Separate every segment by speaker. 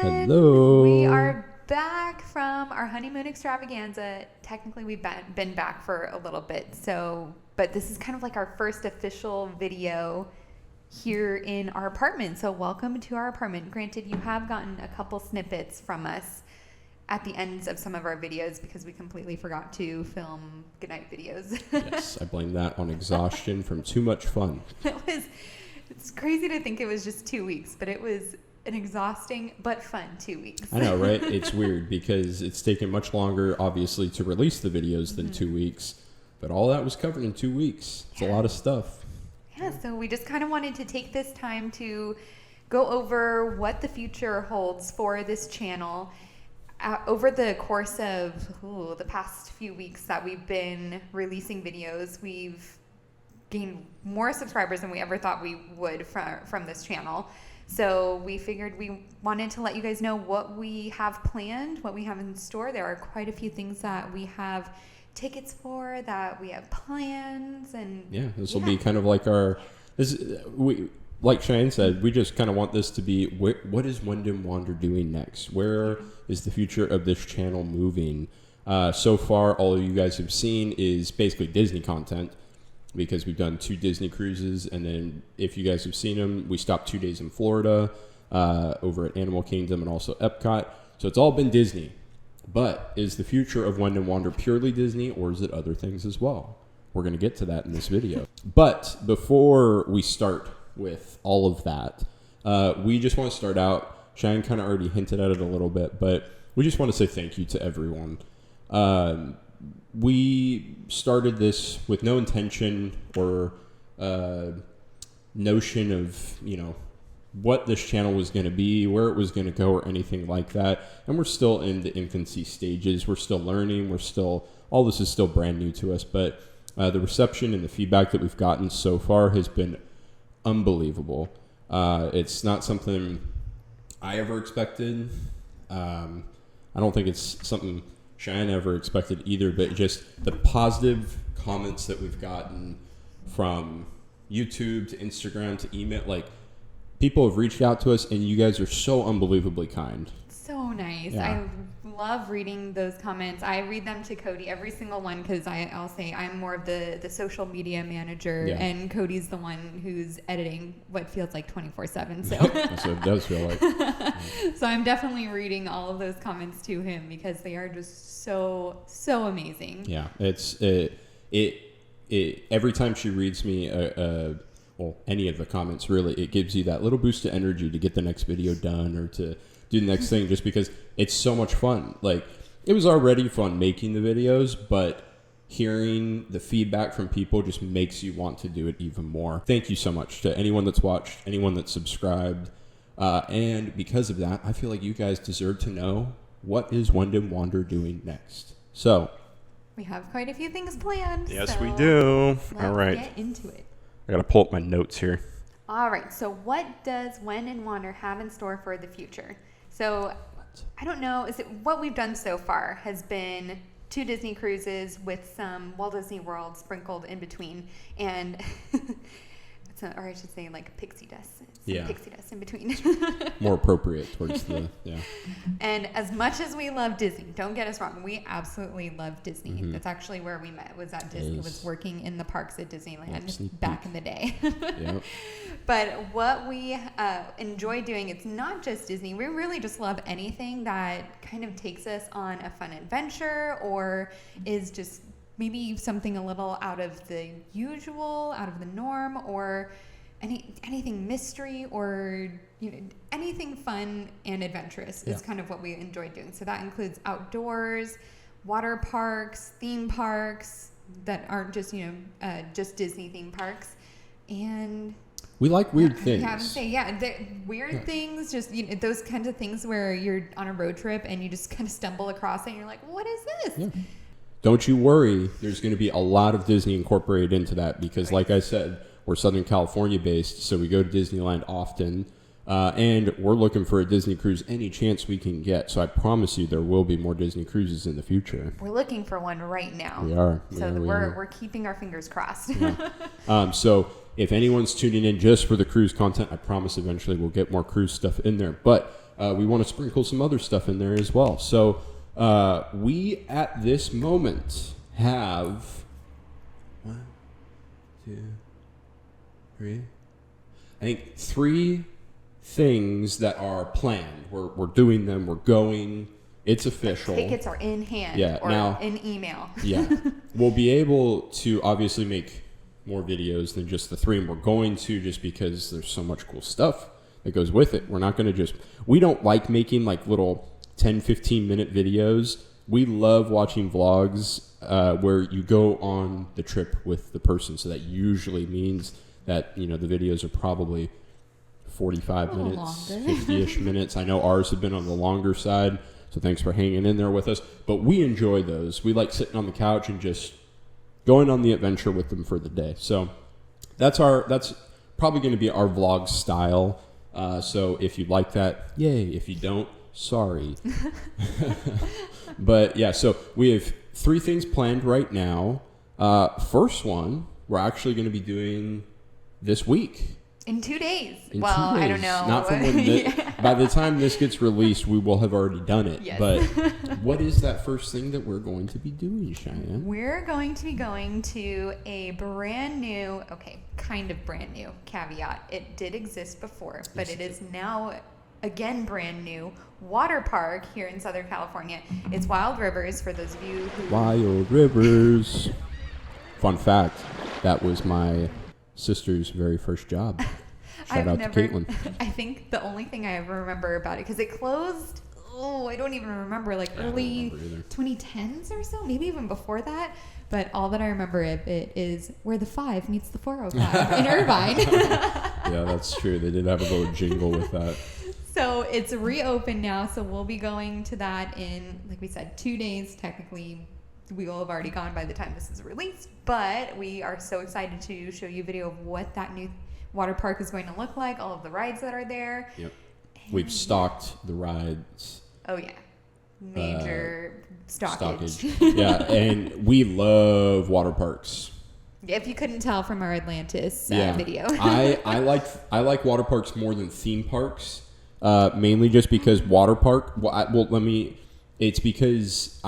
Speaker 1: Hello.
Speaker 2: We are back from our honeymoon extravaganza. Technically, we've been back for a little bit, but this is kind of like our first official video here in our apartment. So welcome to our apartment. Granted, you have gotten a couple snippets from us at the ends of some of our videos because we completely forgot to film goodnight videos.
Speaker 1: Yes, I blame that on exhaustion from too much fun.
Speaker 2: It's crazy to think it was just 2 weeks, but it was an exhausting but fun 2 weeks.
Speaker 1: I know, right? It's weird because it's taken much longer, obviously, to release the videos than 2 weeks. But all that was covered in 2 weeks. It's a lot of stuff.
Speaker 2: Yeah, so we just kind of wanted to take this time to go over what the future holds for this channel. Over the course of the past few weeks that we've been releasing videos, we've gained more subscribers than we ever thought we would from this channel. So we figured we wanted to let you guys know what we have planned, what we have in store. There are quite a few things that we have tickets for, that we have plans, and
Speaker 1: this will be kind of like like Cheyenne said, we just kind of want this to be, what is Wend and Wander doing next? Where is the future of this channel moving? So far, all you guys have seen is basically Disney content, because we've done 2 Disney cruises, and then if you guys have seen them, we stopped 2 days in Florida, over at Animal Kingdom and also Epcot. So it's all been Disney. But is the future of Wend and Wander purely Disney, or is it other things as well? We're going to get to that in this video. But before we start with all of that, we just want to start out. Cheyenne kind of already hinted at it a little bit, but we just want to say thank you to everyone. We started this with no intention or notion of, what this channel was going to be, where it was going to go, or anything like that. And we're still in the infancy stages. We're still learning. All this is still brand new to us. But the reception and the feedback that we've gotten so far has been unbelievable. It's not something I ever expected. I don't think it's something Cheyenne ever expected either, but just the positive comments that we've gotten from YouTube to Instagram to email, like, people have reached out to us, and you guys are so unbelievably kind.
Speaker 2: So nice.
Speaker 1: Yeah.
Speaker 2: I love reading those comments. I read them to Cody, every single one, because I'll say I'm more of the social media manager, and Cody's the one who's editing what feels like 24/7. So
Speaker 1: That's what it does feel like.
Speaker 2: So I'm definitely reading all of those comments to him because they are just so amazing.
Speaker 1: Yeah, it's every time she reads me any of the comments, really, it gives you that little boost of energy to get the next video done or to do the next thing, just because it's so much fun. Like, it was already fun making the videos, but hearing the feedback from people just makes you want to do it even more. Thank you so much to anyone that's watched, anyone that's subscribed. And because of that, I feel like you guys deserve to know, what is Wend and Wander doing next? So
Speaker 2: we have quite a few things planned.
Speaker 1: Yes, we do. All right.
Speaker 2: Let's get into it.
Speaker 1: I got to pull up my notes here.
Speaker 2: All right. So what does Wend and Wander have in store for the future? So I don't know. What we've done so far has been 2 Disney cruises with some Walt Disney World sprinkled in between, and or I should say like pixie dust. Pixie dust in between.
Speaker 1: More appropriate towards
Speaker 2: And as much as we love Disney, don't get us wrong, we absolutely love Disney. Mm-hmm. That's actually where we met, was at Disney. Was working in the parks at Disneyland back in the day. Yep. But what we enjoy doing, it's not just Disney. We really just love anything that kind of takes us on a fun adventure, or is just maybe something a little out of the usual, out of the norm, or anything mystery, or anything fun and adventurous is kind of what we enjoy doing. So that includes outdoors, water parks, theme parks that aren't just just Disney theme parks, and
Speaker 1: we like weird things.
Speaker 2: Yeah, I would say weird things, just those kinds of things where you're on a road trip and you just kind of stumble across it and you're like, what is this? Yeah.
Speaker 1: Don't you worry, there's going to be a lot of Disney incorporated into that, because like I said, we're Southern California based, so we go to Disneyland often, and we're looking for a Disney cruise any chance we can get. So I promise you there will be more Disney cruises in the future.
Speaker 2: We're looking for one right now.
Speaker 1: We are.
Speaker 2: We're keeping our fingers crossed.
Speaker 1: Yeah. So if anyone's tuning in just for the cruise content, I promise eventually we'll get more cruise stuff in there. But we want to sprinkle some other stuff in there as well. So we at this moment have 1, 2, 3. I think 3 things that are planned. We're doing them. We're going. It's official.
Speaker 2: Tickets are in hand or
Speaker 1: now,
Speaker 2: in email.
Speaker 1: Yeah. We'll be able to obviously make more videos than just the 3, and we're going to, just because there's so much cool stuff that goes with it. We're not going to we don't like making like little 10, 15 minute videos. We love watching vlogs where you go on the trip with the person. So that usually means that, the videos are probably 45 minutes, 50-ish minutes. I know ours have been on the longer side, so thanks for hanging in there with us. But we enjoy those. We like sitting on the couch and just going on the adventure with them for the day. So that's probably going to be our vlog style. So if you like that, yay. If you don't, sorry. But yeah, so we have 3 things planned right now. First one, we're actually going to be doing this week.
Speaker 2: In 2 days.
Speaker 1: In 2 days.
Speaker 2: I don't know.
Speaker 1: Not from when by the time this gets released, we will have already done it.
Speaker 2: Yes.
Speaker 1: But what is that first thing that we're going to be doing, Cheyenne?
Speaker 2: We're going to be going to a brand new, kind of brand new, caveat. It did exist before, but it is now, again, brand new water park here in Southern California. It's Wild Rivers, for those of you who...
Speaker 1: Wild Rivers. Fun fact, that was my sister's very first job. Shout out to Caitlin.
Speaker 2: I think the only thing I ever remember about it, because it closed, I don't even remember, like early 2010s or so, maybe even before that. But all that I remember of it is where the 5 meets the 405 in Irvine.
Speaker 1: Yeah, that's true. They did have a little jingle with that.
Speaker 2: So it's reopened now. So we'll be going to that in, like we said, 2 days. Technically, we will have already gone by the time this is released. But we are so excited to show you a video of what that new water park is going to look like, all of the rides that are there.
Speaker 1: Yep. We've stocked the rides.
Speaker 2: Oh, yeah. Major stockage.
Speaker 1: Yeah, and we love water parks.
Speaker 2: If you couldn't tell from our Atlantis video.
Speaker 1: I like water parks more than theme parks, mainly just because water park. It's because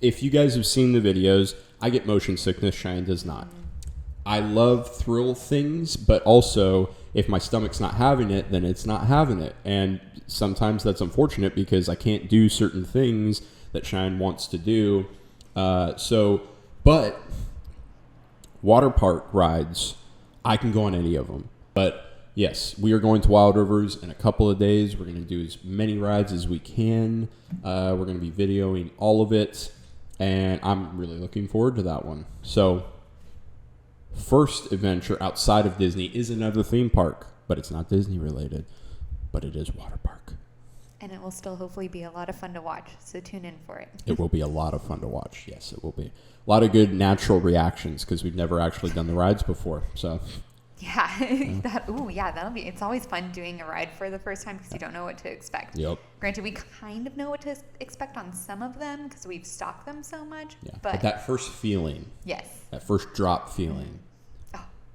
Speaker 1: if you guys have seen the videos, I get motion sickness. Cheyenne does not. I love thrill things, but also if my stomach's not having it, then it's not having it. And sometimes that's unfortunate because I can't do certain things that Cheyenne wants to do. But water park rides, I can go on any of them. But yes, we are going to Wild Rivers in a couple of days. We're going to do as many rides as we can. We're going to be videoing all of it, and I'm really looking forward to that one. So first adventure outside of Disney is another theme park, but it's not Disney related, but it is water park.
Speaker 2: And it will still hopefully be a lot of fun to watch, so tune in for it.
Speaker 1: It will be a lot of fun to watch. Yes, it will be. A lot of good natural reactions because we've never actually done the rides before. So
Speaker 2: yeah, that'll be. It's always fun doing a ride for the first time because you don't know what to expect.
Speaker 1: Yep.
Speaker 2: Granted, we kind of know what to expect on some of them because we've stocked them so much.
Speaker 1: Yeah, but that first feeling.
Speaker 2: Yes.
Speaker 1: That first drop feeling.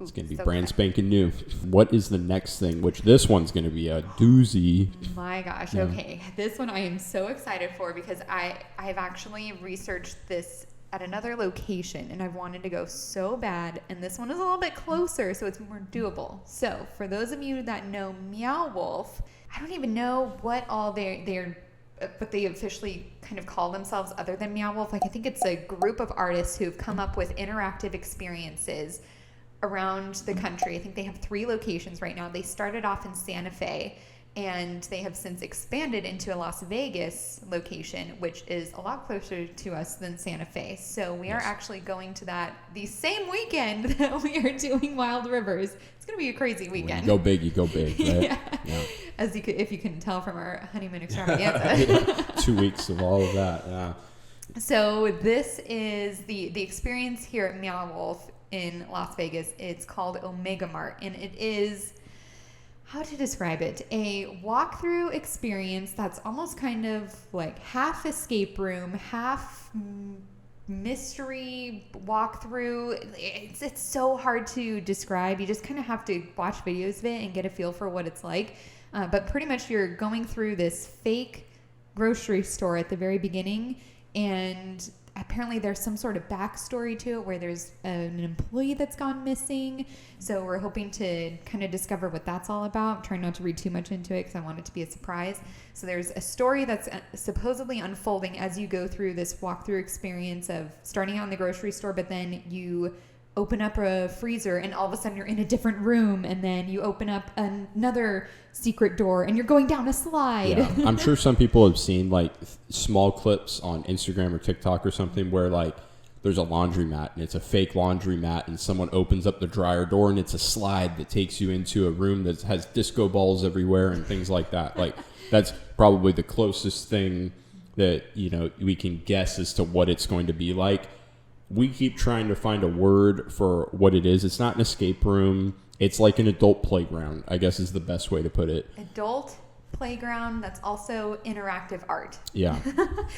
Speaker 1: It's going to be
Speaker 2: so
Speaker 1: brand spanking new. What is the next thing? Which this one's going to be a doozy.
Speaker 2: My gosh. Yeah. Okay. This one I am so excited for because I've actually researched this at another location and I've wanted to go so bad. And this one is a little bit closer, so it's more doable. So for those of you that know Meow Wolf, I don't even know what all but they officially kind of call themselves other than Meow Wolf. Like I think it's a group of artists who've come up with interactive experiences around the country. I think they have 3 locations right now. They started off in Santa Fe and they have since expanded into a Las Vegas location, which is a lot closer to us than Santa Fe. So we are actually going to that the same weekend that we are doing Wild Rivers. It's going to be a crazy weekend.
Speaker 1: When you go big, right?
Speaker 2: Yeah. If you can tell from our honeymoon extravaganza.
Speaker 1: 2 weeks of all of that. Yeah.
Speaker 2: So this is the experience here at Meow Wolf in Las Vegas. It's called Omega Mart, and it is, how to describe it, a walkthrough experience that's almost kind of like half escape room, half mystery walkthrough. It's so hard to describe. You just kind of have to watch videos of it and get a feel for what it's like. But pretty much you're going through this fake grocery store at the very beginning, and apparently there's some sort of backstory to it where there's an employee that's gone missing. So we're hoping to kind of discover what that's all about. I'm trying not to read too much into it because I want it to be a surprise. So there's a story that's supposedly unfolding as you go through this walkthrough experience of starting out in the grocery store, but then you open up a freezer and all of a sudden you're in a different room, and then you open up another secret door and you're going down a slide.
Speaker 1: Yeah. I'm sure some people have seen like small clips on Instagram or TikTok or something where like there's a laundromat and it's a fake laundromat and someone opens up the dryer door and it's a slide that takes you into a room that has disco balls everywhere and things like that. Like that's probably the closest thing that, you know, we can guess as to what it's going to be like. We keep trying to find a word for what it is. It's not an escape room. It's like an adult playground, I guess is the best way to put it.
Speaker 2: Adult playground that's also interactive art.
Speaker 1: Yeah.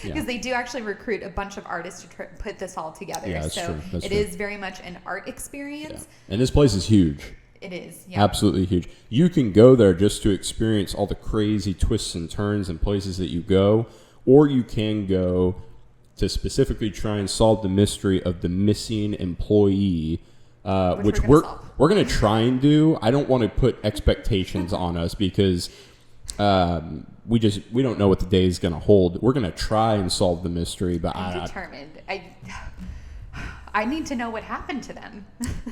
Speaker 2: Because they do actually recruit a bunch of artists to put this all together.
Speaker 1: Yeah, that's true. That's
Speaker 2: it
Speaker 1: true.
Speaker 2: is very much an art experience.
Speaker 1: Yeah. And this place is huge.
Speaker 2: It is. Yeah.
Speaker 1: Absolutely huge. You can go there just to experience all the crazy twists and turns and places that you go, or you can go to specifically try and solve the mystery of the missing employee, which we're going to try and do. I don't want to put expectations on us because we don't know what the day is going to hold. We're going to try and solve the mystery, but
Speaker 2: I'm determined. I need to know what happened to them.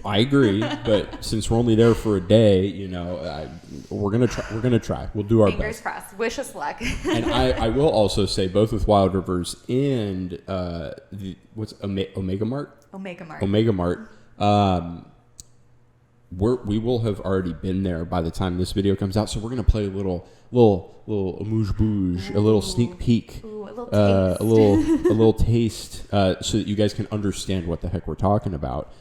Speaker 1: I agree, but since we're only there for a day, you know, we're gonna try. We're gonna try. We'll do our best.
Speaker 2: Fingers crossed. Wish us luck.
Speaker 1: And I will also say, both with Wild Rivers and Omega Mart. Omega Mart. We will have already been there by the time this video comes out, so we're gonna play a little amuse-bouche, a little sneak peek.
Speaker 2: Ooh, a
Speaker 1: little taste, so that you guys can understand what the heck we're talking about.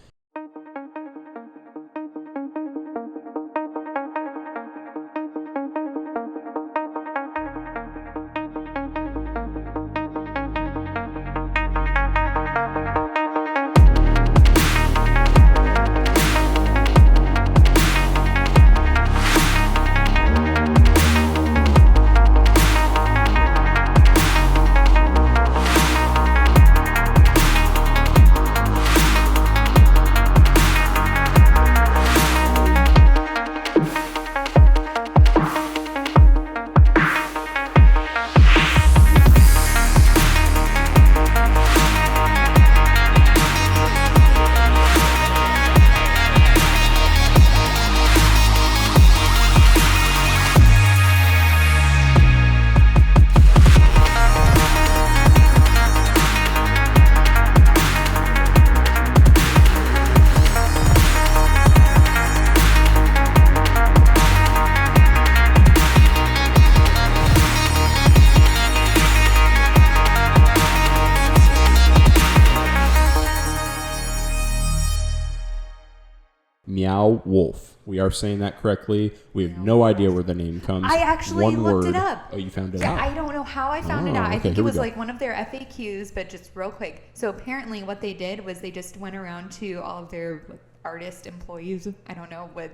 Speaker 1: Meow Wolf. We are saying that correctly. We have no idea where the name comes.
Speaker 2: I actually looked it up.
Speaker 1: Oh, you found it out?
Speaker 2: I don't know how I found it out. I
Speaker 1: okay,
Speaker 2: think it was like one of their FAQs, but just real quick. So apparently what they did was they just went around to all of their artist employees. I don't know what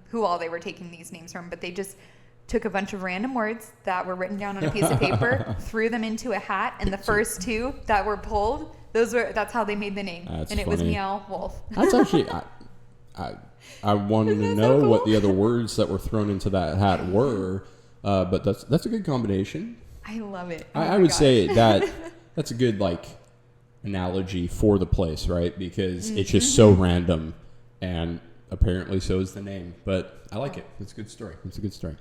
Speaker 2: who all they were taking these names from, but they just took a bunch of random words that were written down on a piece of paper, threw them into a hat, and the first two that were pulled, that's how they made the name.
Speaker 1: That's
Speaker 2: and it
Speaker 1: funny.
Speaker 2: was Meow Wolf.
Speaker 1: That's actually... I wanted to know what the other words that were thrown into that hat were, but that's a good combination.
Speaker 2: I love it.
Speaker 1: I would say that's a good analogy for the place, right? Because it's just so random, and apparently so is the name. But I like it. It's a good story.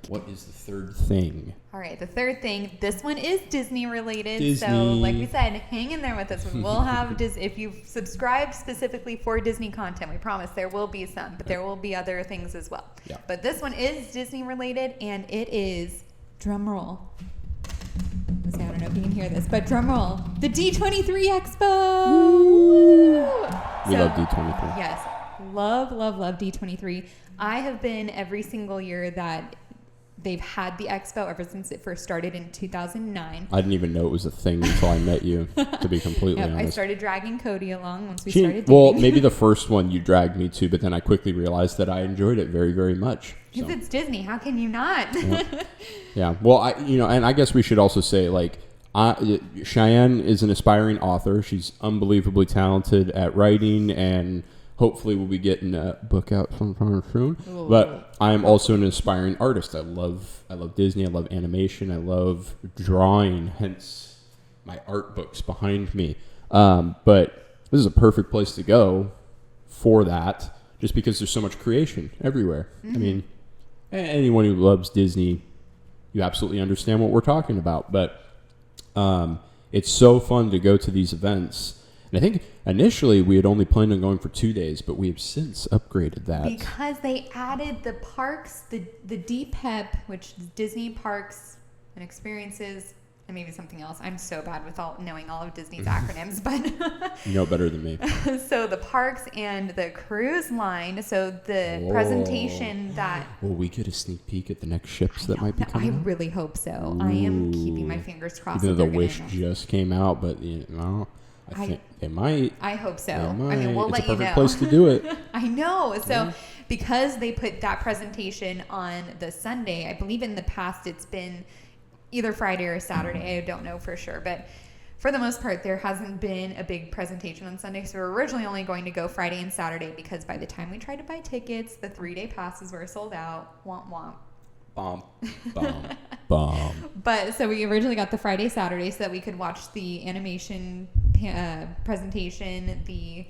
Speaker 1: What is the third thing?
Speaker 2: All right, the third thing. This one is Disney related.
Speaker 1: Disney.
Speaker 2: So, like we said, hang in there with us. We will have if you've subscribed specifically for Disney content, we promise there will be some, but there will be other things as well.
Speaker 1: Yeah.
Speaker 2: But this one is Disney related, and it is drumroll. I don't know if you can hear this, but drumroll, the D23 Expo.
Speaker 1: Woo! We love D23.
Speaker 2: Yes, love D23. I have been every single year that They've had the expo ever since it first started in 2009.
Speaker 1: I didn't even know it was a thing until I met you, to be completely honest.
Speaker 2: I started dragging Cody along once we started dating.
Speaker 1: Well, maybe the first one you dragged me to, but then I quickly realized that I enjoyed it very, very much.
Speaker 2: Because it's Disney. How can you not?
Speaker 1: Yeah. Well, and I guess we should also say, like, Cheyenne is an aspiring author. She's unbelievably talented at writing, and hopefully we'll be getting a book out sometime soon. Ooh. But I'm also an aspiring artist. I love Disney. I love animation. I love drawing, hence my art books behind me. But this is a perfect place to go for that, just because there's so much creation everywhere. Mm-hmm. I mean, anyone who loves Disney, you absolutely understand what we're talking about. But it's so fun to go to these events. And I think initially we had only planned on going for 2 days, but we have since upgraded that.
Speaker 2: Because they added the parks, the DPEP, which is Disney Parks and Experiences, and maybe something else. I'm so bad with knowing all of Disney's acronyms, but
Speaker 1: you know better than me.
Speaker 2: So the parks and the cruise line. So the presentation that
Speaker 1: will we get a sneak peek at the next ships that might be coming?
Speaker 2: I really hope so. Ooh. I am keeping my fingers crossed.
Speaker 1: Even though the Wish just came out, but I think they might.
Speaker 2: I hope so. I mean, we'll let you know.
Speaker 1: It's a perfect place to do it.
Speaker 2: I know. So because they put that presentation on the Sunday, I believe in the past it's been either Friday or Saturday. I don't know for sure. But for the most part, there hasn't been a big presentation on Sunday. So we're originally only going to go Friday and Saturday because by the time we tried to buy tickets, the 3-day passes were sold out. Womp womp.
Speaker 1: Bomb. Bomb.
Speaker 2: But so we originally got the Friday, Saturday so that we could watch the animation presentation, the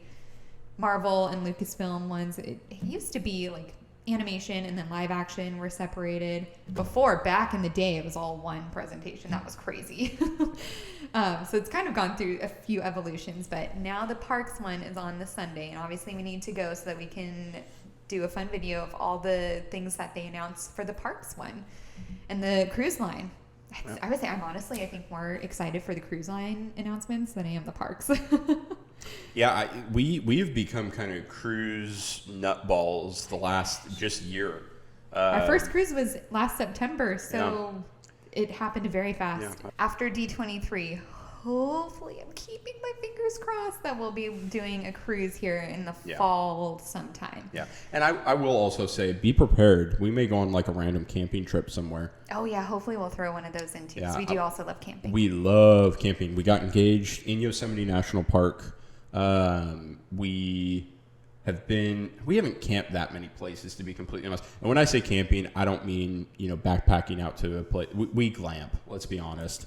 Speaker 2: Marvel and Lucasfilm ones. It used to be like animation and then live action were separated. Before, back in the day, it was all one presentation. That was crazy. So it's kind of gone through a few evolutions, but now the parks one is on the Sunday, and obviously we need to go so that we can do a fun video of all the things that they announced for the parks one and the cruise line. I would say I think more excited for the cruise line announcements than I am the parks.
Speaker 1: Yeah, we've become kind of cruise nutballs the last just year.
Speaker 2: Our first cruise was last September, so it happened very fast. Yeah. After D23, hopefully I'm keeping my fingers crossed that we'll be doing a cruise here in the fall sometime.
Speaker 1: Yeah, and I will also say, be prepared. We may go on like a random camping trip somewhere.
Speaker 2: Oh yeah, hopefully we'll throw one of those in too. Yeah, we do also love camping.
Speaker 1: We love camping. We got engaged in Yosemite National Park. We haven't camped that many places, to be completely honest. And when I say camping, I don't mean, backpacking out to a place. We glamp, let's be honest.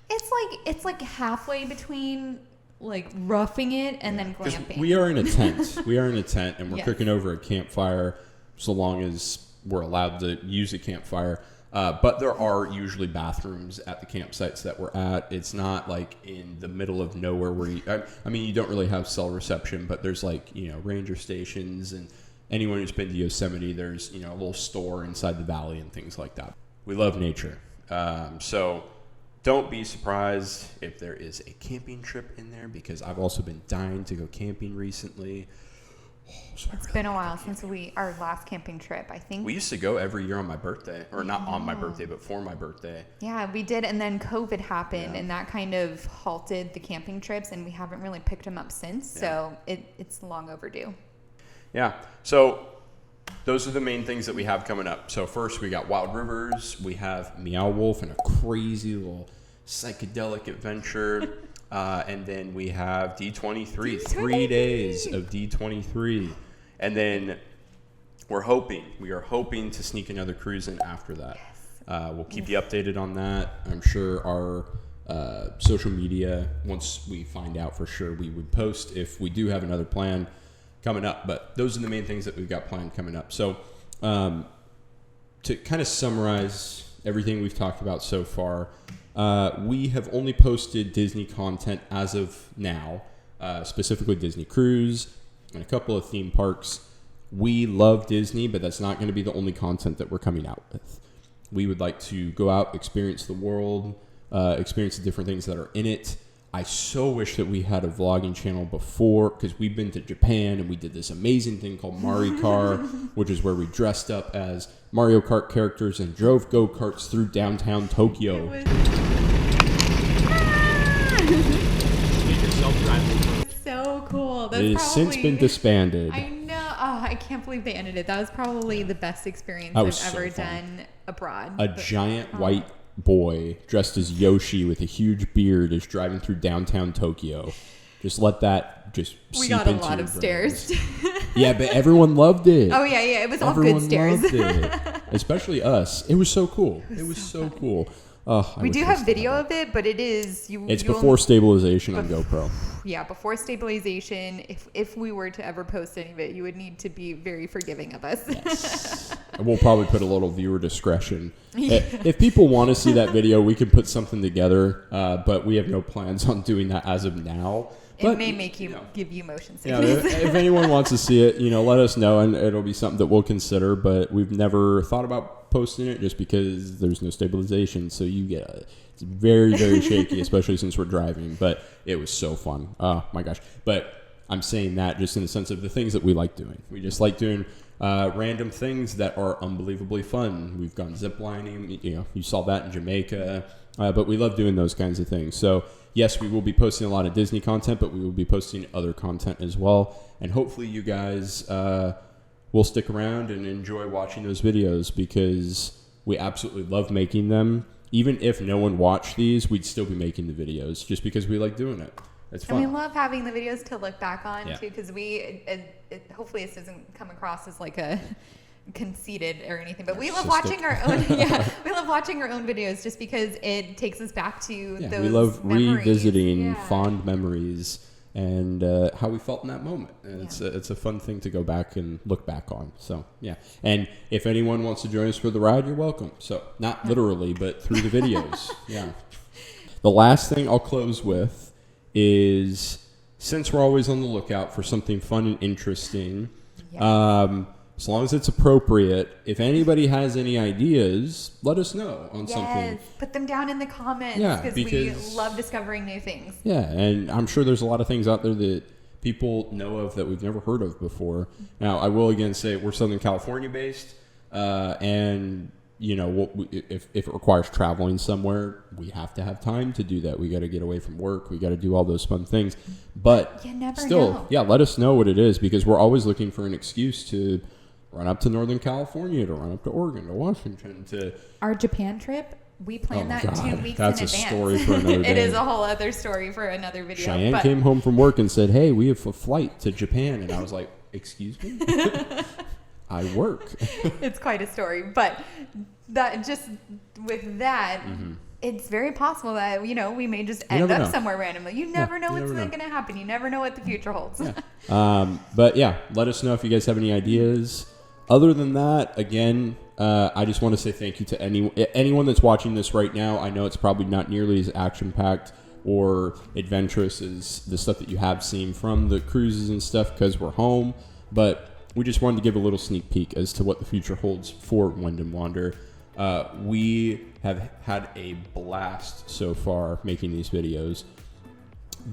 Speaker 2: It's like halfway between like roughing it and then glamping.
Speaker 1: We are in a tent. And we're cooking over a campfire so long as we're allowed to use a campfire. But there are usually bathrooms at the campsites that we're at. It's not like in the middle of nowhere where you don't really have cell reception, but there's ranger stations, and anyone who's been to Yosemite, there's, a little store inside the valley and things like that. We love nature. So don't be surprised if there is a camping trip in there, because I've also been dying to go camping recently.
Speaker 2: It's been a while since our last camping trip, I think.
Speaker 1: We used to go every year on my birthday, or not on my birthday, but for my birthday.
Speaker 2: Yeah, we did, and then COVID happened, and that kind of halted the camping trips, and we haven't really picked them up since, so it's long overdue.
Speaker 1: Yeah, so those are the main things that we have coming up. So first, we got Wild Rivers, we have Meow Wolf, and a crazy little psychedelic adventure. And then we have D23, 3 days of D23. And then we are hoping to sneak another cruise in after that. Yes. We'll keep you updated on that. I'm sure our social media, once we find out for sure, we would post if we do have another plan coming up. But those are the main things that we've got planned coming up. So to kind of summarize everything we've talked about so far, we have only posted Disney content as of now, specifically Disney Cruise and a couple of theme parks. We love Disney, but that's not going to be the only content that we're coming out with. We would like to go out, experience the world, experience the different things that are in it. I so wish that we had a vlogging channel before, because we've been to Japan and we did this amazing thing called Maricar, which is where we dressed up as Mario Kart characters and drove go-karts through downtown Tokyo.
Speaker 2: So cool. That's
Speaker 1: it has since been disbanded.
Speaker 2: I know. Oh, I can't believe they ended it. That was probably the best experience I've ever done abroad.
Speaker 1: A giant white boy dressed as Yoshi with a huge beard is driving through downtown Tokyo. Just let that just
Speaker 2: we got a lot of stairs.
Speaker 1: Yeah, but everyone loved it.
Speaker 2: Oh yeah, it was all good stairs.
Speaker 1: Loved it. Especially us. It was so cool. It was so cool.
Speaker 2: We do have video of it, but it is
Speaker 1: it's before stabilization on GoPro.
Speaker 2: Yeah, before stabilization. If we were to ever post any of it, you would need to be very forgiving of us.
Speaker 1: Yes. We'll probably put a little viewer discretion. Yeah. If people want to see that video, we can put something together, but we have no plans on doing that as of now.
Speaker 2: It may make you give you motion sickness.
Speaker 1: Yeah, if anyone wants to see it, let us know, and it'll be something that we'll consider. But we've never thought about posting it just because there's no stabilization, so you get it's very, very shaky, especially since we're driving. But it was so fun. Oh my gosh! But I'm saying that just in the sense of the things that we like doing. We just like doing random things that are unbelievably fun. We've gone ziplining. You saw that in Jamaica. But we love doing those kinds of things. So yes, we will be posting a lot of Disney content, but we will be posting other content as well. And hopefully you guys will stick around and enjoy watching those videos, because we absolutely love making them. Even if no one watched these, we'd still be making the videos just because we like doing it. It's fun.
Speaker 2: And we love having the videos to look back on too, because hopefully this doesn't come across as like a conceited or anything, but we love watching our own we love watching our own videos just because it takes us back to those
Speaker 1: we love
Speaker 2: memories.
Speaker 1: Revisiting fond memories and how we felt in that moment, and it's a fun thing to go back and look back on. So and if anyone wants to join us for the ride, you're welcome. So not literally, but through the videos. The last thing I'll close with is, since we're always on the lookout for something fun and interesting, as long as it's appropriate, if anybody has any ideas, let us know on something.
Speaker 2: Put them down in the comments, because we love discovering new things.
Speaker 1: Yeah, and I'm sure there's a lot of things out there that people know of that we've never heard of before. Now, I will again say we're Southern California based, and if it requires traveling somewhere, we have to have time to do that. We got to get away from work. We got to do all those fun things. But still, let us know what it is, because we're always looking for an excuse to run up to Northern California, to run up to Oregon, to Washington, to
Speaker 2: our Japan trip. We planned that 2 weeks in advance.
Speaker 1: That's a story for another day.
Speaker 2: It is a whole other story for another video.
Speaker 1: Cheyenne came home from work and said, "Hey, we have a flight to Japan," and I was like, "Excuse me." I work.
Speaker 2: It's quite a story, but that just with that, it's very possible that we may just end up somewhere randomly. You never know what's going to happen. You never know what the future holds.
Speaker 1: But let us know if you guys have any ideas. Other than that, again, I just want to say thank you to anyone that's watching this right now. I know it's probably not nearly as action-packed or adventurous as the stuff that you have seen from the cruises and stuff, because we're home, but we just wanted to give a little sneak peek as to what the future holds for Wend and Wander. We have had a blast so far making these videos.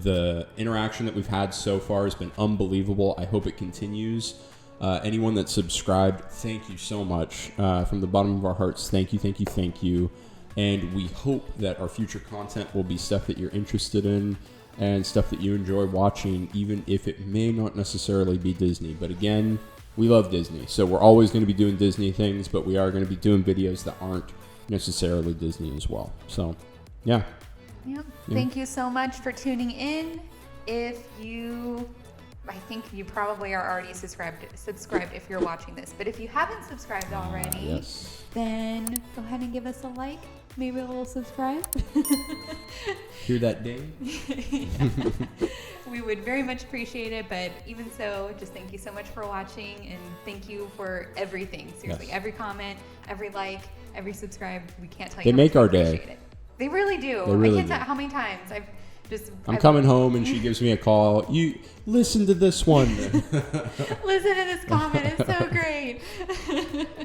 Speaker 1: The interaction that we've had so far has been unbelievable. I hope it continues. Anyone that's subscribed, thank you so much. From the bottom of our hearts, thank you. And we hope that our future content will be stuff that you're interested in and stuff that you enjoy watching, even if it may not necessarily be Disney. But again, we love Disney, so we're always going to be doing Disney things, but we are going to be doing videos that aren't necessarily Disney as well. So, Thank you so much for tuning in. I think you probably are already subscribed if you're watching this. But if you haven't subscribed already, then go ahead and give us a like, maybe a little subscribe. Hear that, Dave?
Speaker 2: We would very much appreciate it. But even so, just thank you so much for watching, and thank you for everything. Seriously, every comment, every like, every subscribe. We can't tell you.
Speaker 1: They make our day.
Speaker 2: It. They really do.
Speaker 1: They really
Speaker 2: I can't tell how many times
Speaker 1: I'm coming home and she gives me a call. You listen to this one.
Speaker 2: Listen to this comment. It's so great. great.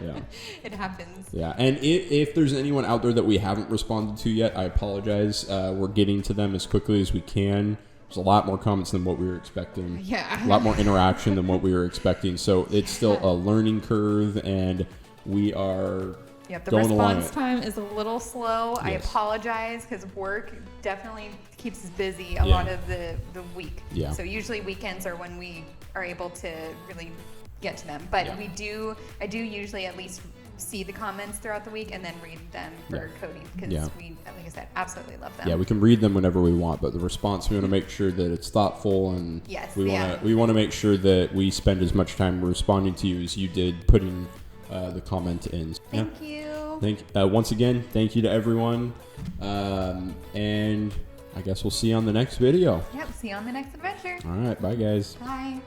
Speaker 1: Yeah.
Speaker 2: It happens.
Speaker 1: Yeah, and if there's anyone out there that we haven't responded to yet, I apologize. We're getting to them as quickly as we can. There's a lot more comments than what we were expecting.
Speaker 2: Yeah.
Speaker 1: A lot more interaction than what we were expecting. So it's still a learning curve, and we are
Speaker 2: the
Speaker 1: going along
Speaker 2: response time is a little slow.
Speaker 1: Yes.
Speaker 2: I apologize because work definitely keeps us busy a lot of the week.
Speaker 1: Yeah.
Speaker 2: So usually weekends are when we are able to really get to them. But I do usually at least see the comments throughout the week and then read them for coding because we, like I said, absolutely love them.
Speaker 1: Yeah, we can read them whenever we want, but the response, we want to make sure that it's thoughtful, and we want to make sure that we spend as much time responding to you as you did putting the comment in.
Speaker 2: Thank you.
Speaker 1: Once again, thank you to everyone, and I guess we'll see you on the next video.
Speaker 2: Yep, see you on the next adventure.
Speaker 1: All right, bye guys.
Speaker 2: Bye.